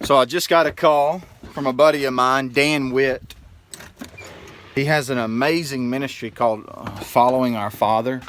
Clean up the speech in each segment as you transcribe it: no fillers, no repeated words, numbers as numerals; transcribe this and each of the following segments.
So I just got a call from a buddy of mine, Dan Witt. He has an amazing ministry called Following Our Father.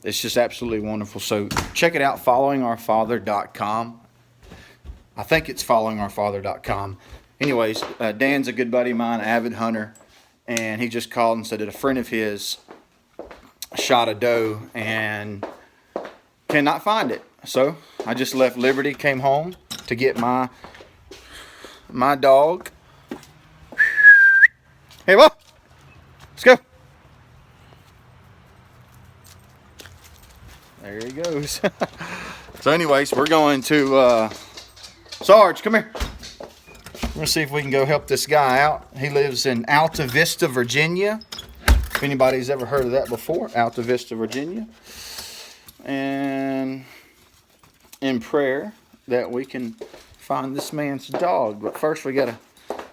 It's just absolutely wonderful. So check it out, followingourfather.com. I think it's followingourfather.com. Anyways, Dan's a good buddy of mine, avid hunter, and he just called and said that a friend of his shot a doe and cannot find it. So I just left Liberty, came home to get my dog. Hey, Bo, let's go. There he goes. So anyways, we're going to Sarge, come here. We're going to see if we can go help this guy out. He lives in Alta Vista, Virginia. If anybody's ever heard of that before, Alta Vista, Virginia. And in prayer that we can find this man's dog. But first we got to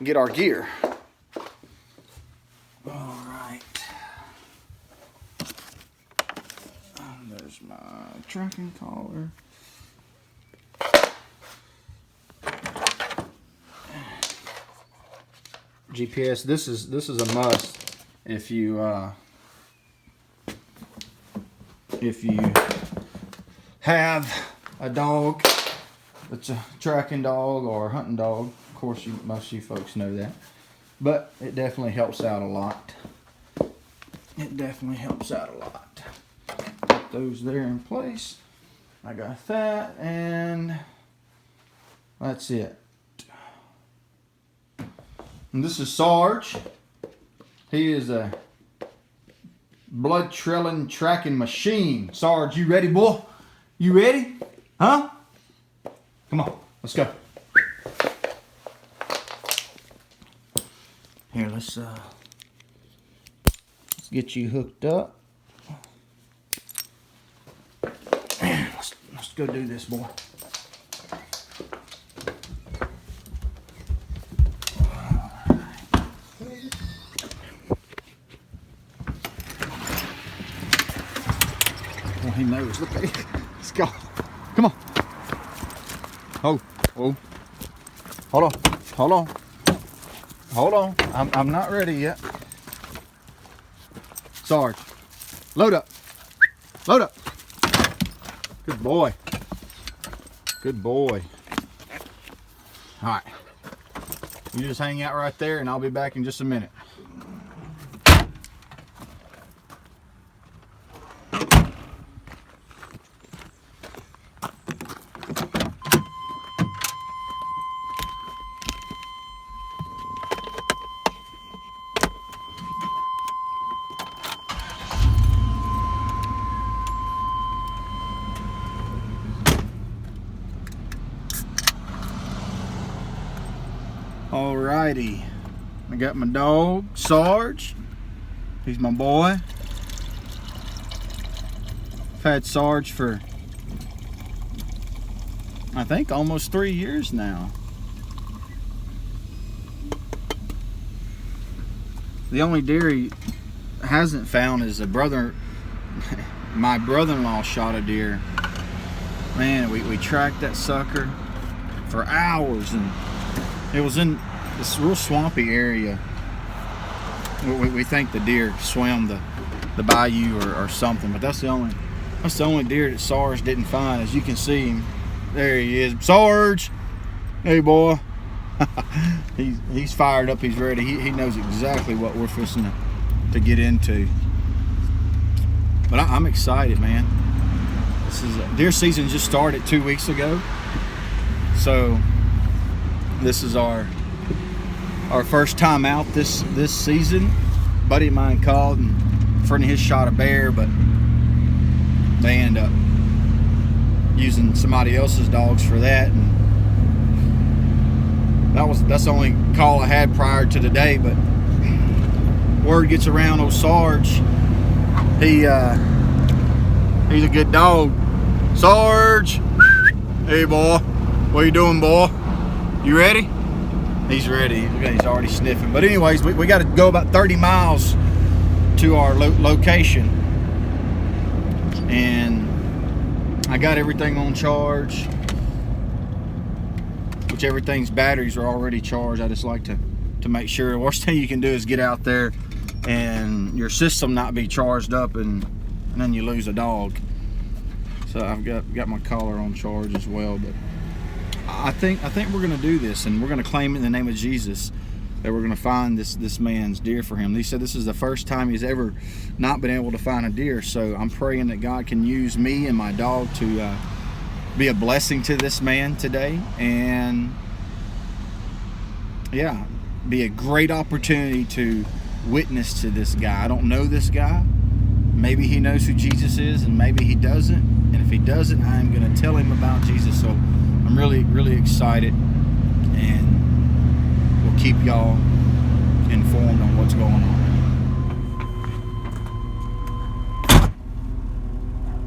get our gear. All right. There's my tracking collar. GPS. This is a must if you have a dog that's a tracking dog or a hunting dog. Of course, most of you folks know that, but it definitely helps out a lot. It definitely helps out a lot. Put those there in place. I got that, and that's it. And this is Sarge. He is a blood trilling tracking machine. Sarge, you ready, boy? You ready? Huh? Come on, let's go. Here, let's get you hooked up. Let's go do this, boy. Oh, he knows. Look at it. Let's go. Come on. Oh. Hold on. I'm not ready yet. Sarge, load up. Good boy. All right. You just hang out right there, and I'll be back in just a minute. Alrighty, I got my dog, Sarge. He's my boy. I've had Sarge for, I think, almost 3 years now. The only deer he hasn't found is my brother-in-law shot a deer. Man, we tracked that sucker for hours, and it was in this real swampy area. We think the deer swam the bayou or something, but that's the only deer that Sarge didn't find. As you can see him, there he is. Sarge, hey boy. he's fired up. He's ready. He knows exactly what we're fixing to get into. But I'm excited, man. Deer season just started 2 weeks ago, so this is our first time out this season. A buddy of mine called, and a friend of his shot a bear, but they end up using somebody else's dogs for that, and that's the only call I had prior to today. But word gets around, old Sarge, he's a good dog. Sarge, hey boy, what you doing, boy? You ready? He's ready. He's already sniffing. But anyways, we got to go about 30 miles to our location, and I got everything on charge. which everything's batteries are already charged. I just like to make sure. The worst thing you can do is get out there and your system not be charged up, and then you lose a dog. So I've got my collar on charge as well. But I think we're gonna do this, and we're gonna claim it in the name of Jesus that we're gonna find this man's deer for him. He said this is the first time he's ever not been able to find a deer. So I'm praying that God can use me and my dog to be a blessing to this man today, and yeah, be a great opportunity to witness to this guy. I don't know this guy. Maybe he knows who Jesus is, and maybe he doesn't. And if he doesn't, I am going to tell him about Jesus. So I'm really, really excited, and we'll keep y'all informed on what's going on.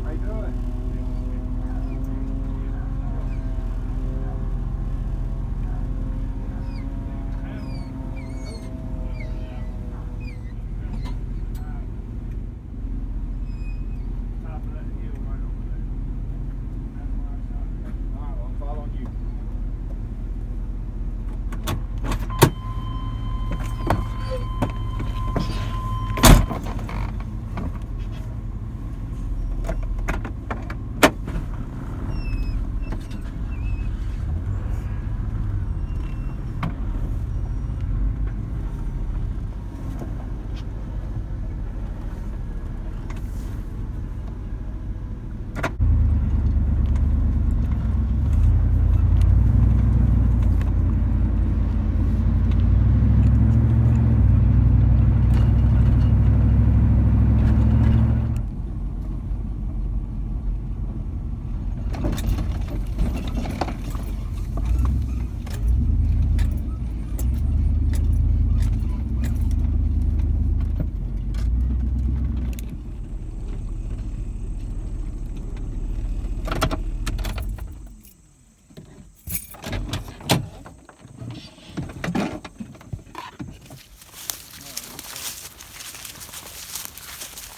How you doing?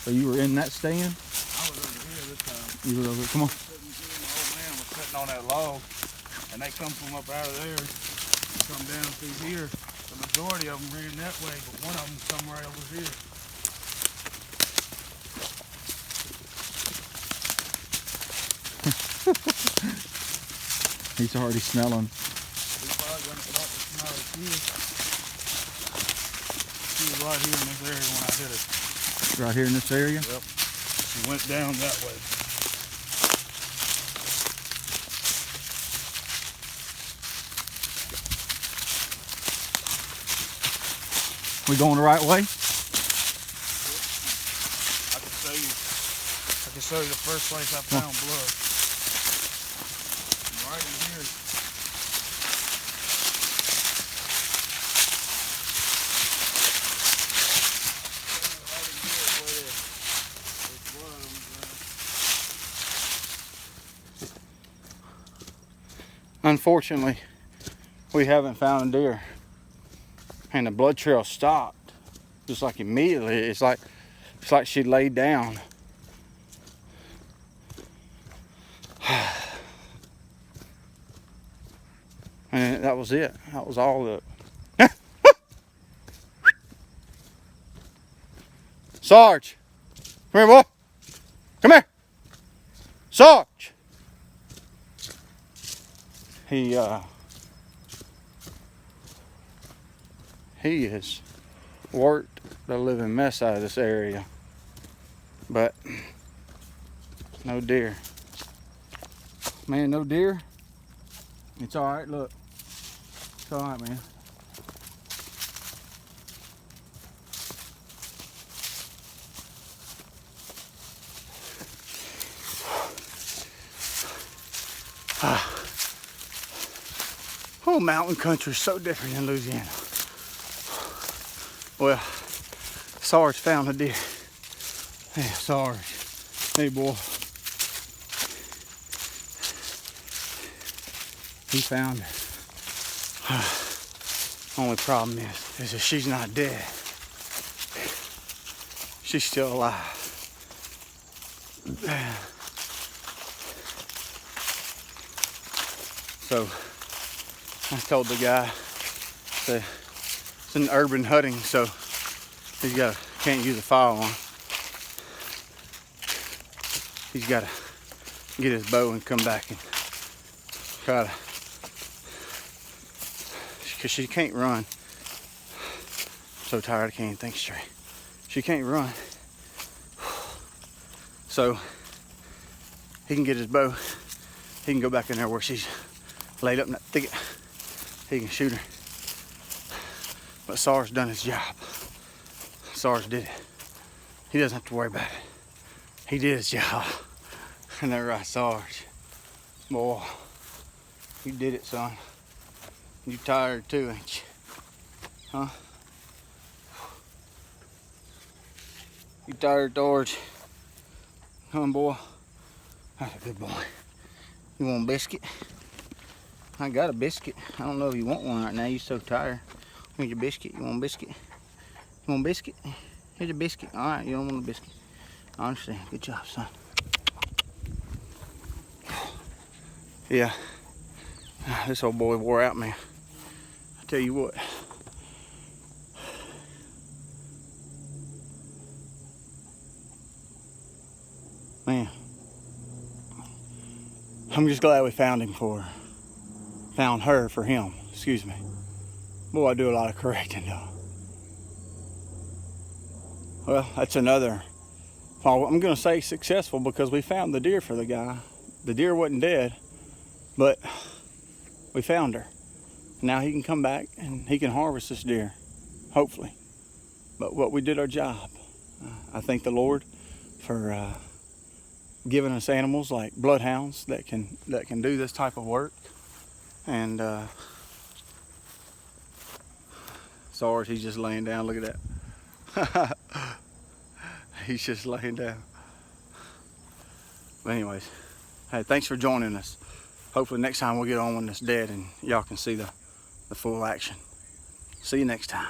So you were in that stand? I was over here this time. You were over. Come on. The old man was sitting on that log, and they come from up out of there, come down through here. The majority of them ran that way, but one of them come right over here. He's already smelling. He's probably going to start to smell it here. She was right here in this area when I hit it. Right here in this area? Yep. She went down that way. We going the right way? I can show you the first place I found blood. Right in here. Unfortunately, we haven't found a deer, and the blood trail stopped just like immediately. It's like she laid down. And that was it. That was all the Sarge, come here, boy. Come here, Sarge. He has worked the living mess out of this area, but no deer. Man, no deer. It's all right. Look, it's all right, man. Oh, mountain country is so different in Louisiana. Well, Sarge found a deer. Hey, Sarge. Hey, boy. He found her. Only problem is that she's not dead. She's still alive. So I told the guy that it's an urban hutting, so can't use a fire alarm. He's got to get his bow and come back and try to, because she can't run. I'm so tired I can't even think straight. She can't run. So he can get his bow. He can go back in there where she's laid up in that thicket. He can shoot her. But Sarge done his job. Sarge did it. He doesn't have to worry about it. He did his job. And that right, Sarge. Boy, you did it, son. You tired too, ain't you? Huh? You tired, Sarge? Come on, boy. That's a good boy. You want a biscuit? I got a biscuit. I don't know if you want one right now. You're so tired. Here's your biscuit. You want a biscuit? You want a biscuit? Here's a biscuit. All right, you don't want a biscuit. I understand. Good job, son. Yeah. This old boy wore out, man. I tell you what. Man. I'm just glad we found her for him. Excuse me. Boy, I do a lot of correcting, though. Well, that's another, I'm going to say successful, because we found the deer for the guy. The deer wasn't dead, but we found her. Now he can come back and he can harvest this deer, hopefully. But we did our job. I thank the Lord for giving us animals like bloodhounds that can do this type of work. And Sarge, he's just laying down. Look at that. He's just laying down. But anyways, hey, thanks for joining us. Hopefully next time we'll get on when it's dead and y'all can see the full action. See you next time.